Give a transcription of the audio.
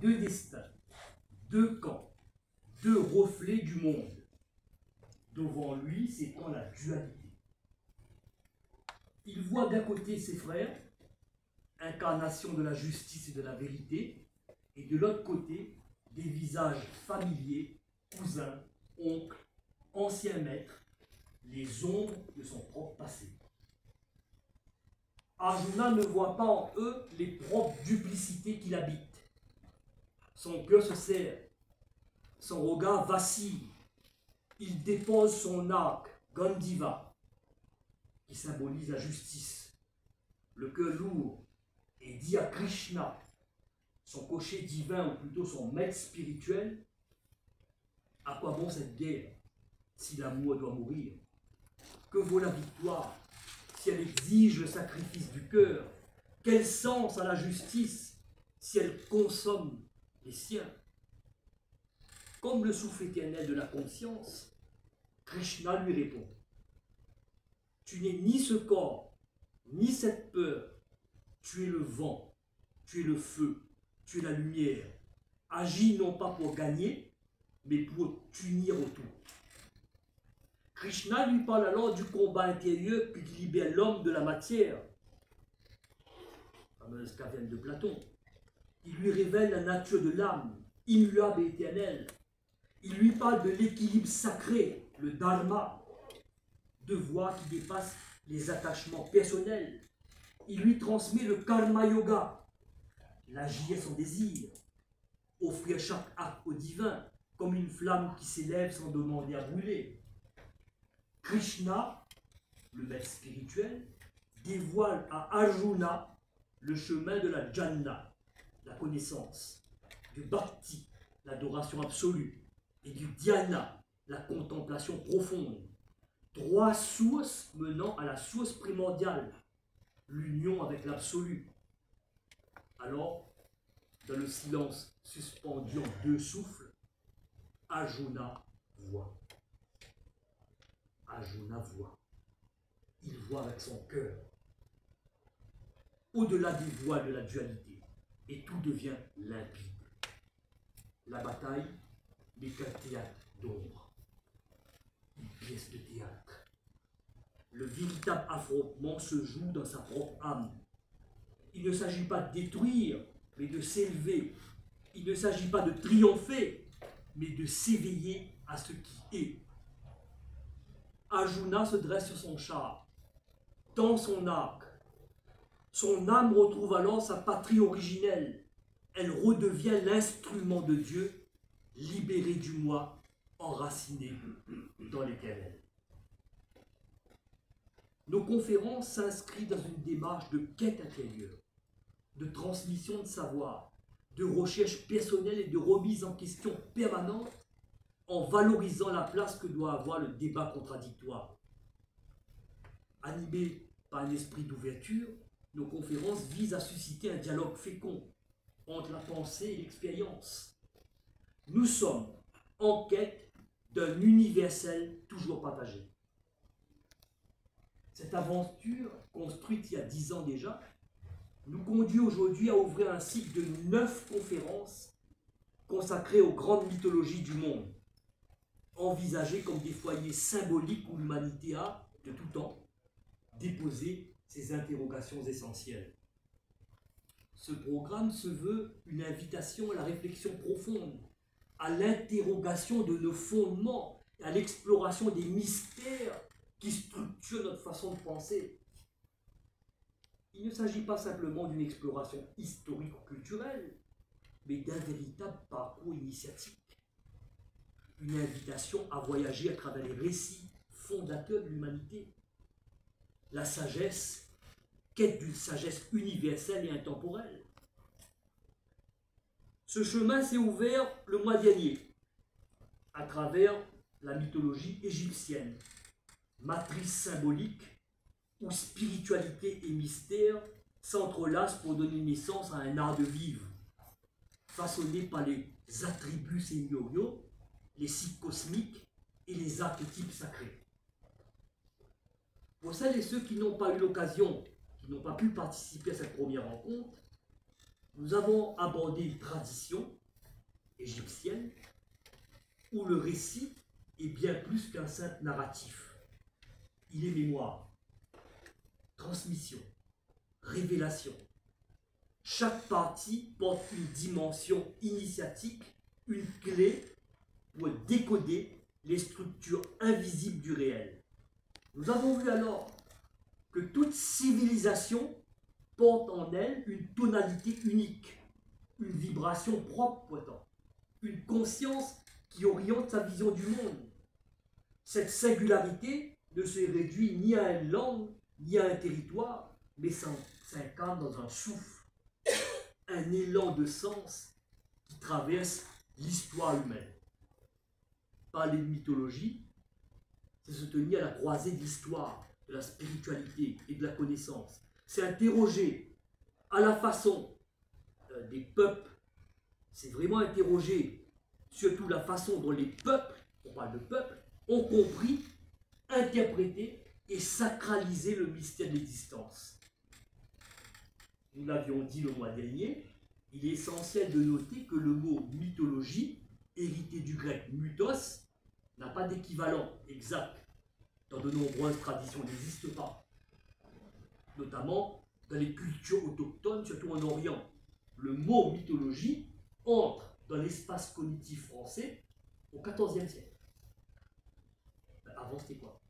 deux destins, deux camps, deux reflets du monde. Devant lui s'étend la dualité. Il voit d'un côté ses frères, incarnation de la justice et de la vérité, et de l'autre côté, des visages familiers, cousins, oncles, anciens maîtres, les ombres de son propre passé. Arjuna ne voit pas en eux les propres duplicités qui l'habitent. Son cœur se serre, son regard vacille, il dépose son arc, Gandiva, qui symbolise la justice. Le cœur lourd et dit à Krishna, son cocher divin ou plutôt son maître spirituel, à quoi bon cette guerre si l'amour doit mourir? Que vaut la victoire si elle exige le sacrifice du cœur? Quel sens a la justice si elle consomme les siens? Comme le souffle éternel de la conscience, Krishna lui répond: tu n'es ni ce corps, ni cette peur, tu es le vent, tu es le feu, tu es la lumière. Agis non pas pour gagner, mais pour t'unir autour. Krishna lui parle alors du combat intérieur qui libère l'homme de la matière, la fameuse caverne de Platon. Il lui révèle la nature de l'âme, immuable et éternelle. Il lui parle de l'équilibre sacré, le dharma, de voies qui dépassent les attachements personnels. Il lui transmet le karma yoga, l'agir sans désir, offrir chaque acte au divin, comme une flamme qui s'élève sans demander à brûler. Krishna, le maître spirituel, dévoile à Arjuna le chemin de la jnana, la connaissance, du bhakti, l'adoration absolue, et du dhyana, la contemplation profonde. Trois sources menant à la source primordiale, l'union avec l'absolu. Alors, dans le silence suspendu en deux souffles, Arjuna voit. Arjuna voit. Il voit avec son cœur. Au-delà des voiles de la dualité, et tout devient limpide. La bataille n'est qu'un théâtre d'ombre, une pièce de théâtre. Le véritable affrontement se joue dans sa propre âme. Il ne s'agit pas de détruire, mais de s'élever. Il ne s'agit pas de triompher, mais de s'éveiller à ce qui est. Arjuna se dresse sur son char, tend son arc. Son âme retrouve alors sa patrie originelle. Elle redevient l'instrument de Dieu, libéré du moi, enraciné dans l'éternel. Nos conférences s'inscrivent dans une démarche de quête intérieure, de transmission de savoir, de recherche personnelle et de remise en question permanente en valorisant la place que doit avoir le débat contradictoire. Animés par un esprit d'ouverture, nos conférences visent à susciter un dialogue fécond entre la pensée et l'expérience. Nous sommes en quête d'un universel toujours partagé. Cette aventure, construite il y a 10 ans déjà, nous conduit aujourd'hui à ouvrir un cycle de 9 conférences consacrées aux grandes mythologies du monde, envisagées comme des foyers symboliques où l'humanité a, de tout temps, déposé ses interrogations essentielles. Ce programme se veut une invitation à la réflexion profonde, à l'interrogation de nos fondements, à l'exploration des mystères qui structurent notre façon de penser. Il ne s'agit pas simplement d'une exploration historique ou culturelle, mais d'un véritable parcours initiatique. Une invitation à voyager à travers les récits fondateurs de l'humanité. La sagesse, quête d'une sagesse universelle et intemporelle. Ce chemin s'est ouvert le mois dernier, à travers la mythologie égyptienne, matrice symbolique où spiritualité et mystère s'entrelacent pour donner naissance à un art de vivre, façonné par les attributs seigneuriaux, les cycles cosmiques et les archétypes sacrés. Pour celles et ceux qui n'ont pas eu l'occasion, qui n'ont pas pu participer à cette première rencontre, nous avons abordé une tradition égyptienne où le récit est bien plus qu'un simple narratif. Il est mémoire, transmission, révélation. Chaque partie porte une dimension initiatique, une clé pour décoder les structures invisibles du réel. Nous avons vu alors que toute civilisation porte en elle une tonalité unique, une vibration propre pourtant, une conscience qui oriente sa vision du monde. Cette singularité ne se réduit ni à une langue, ni à un territoire, mais s'incarne dans un souffle, un élan de sens qui traverse l'histoire humaine. Parler de mythologie, c'est se tenir à la croisée de l'histoire, de la spiritualité et de la connaissance. C'est interroger à la façon des peuples, c'est vraiment interroger surtout la façon dont les peuples, on parle de peuples, ont compris, interprété et sacralisé le mystère de l'existence. Nous l'avions dit le mois dernier, il est essentiel de noter que le mot mythologie, hérité du grec mythos, n'a pas d'équivalent exact. Dans de nombreuses traditions, n'existe pas. Notamment dans les cultures autochtones, surtout en Orient. Le mot mythologie entre dans l'espace cognitif français au XIVe siècle. Avant, c'était quoi?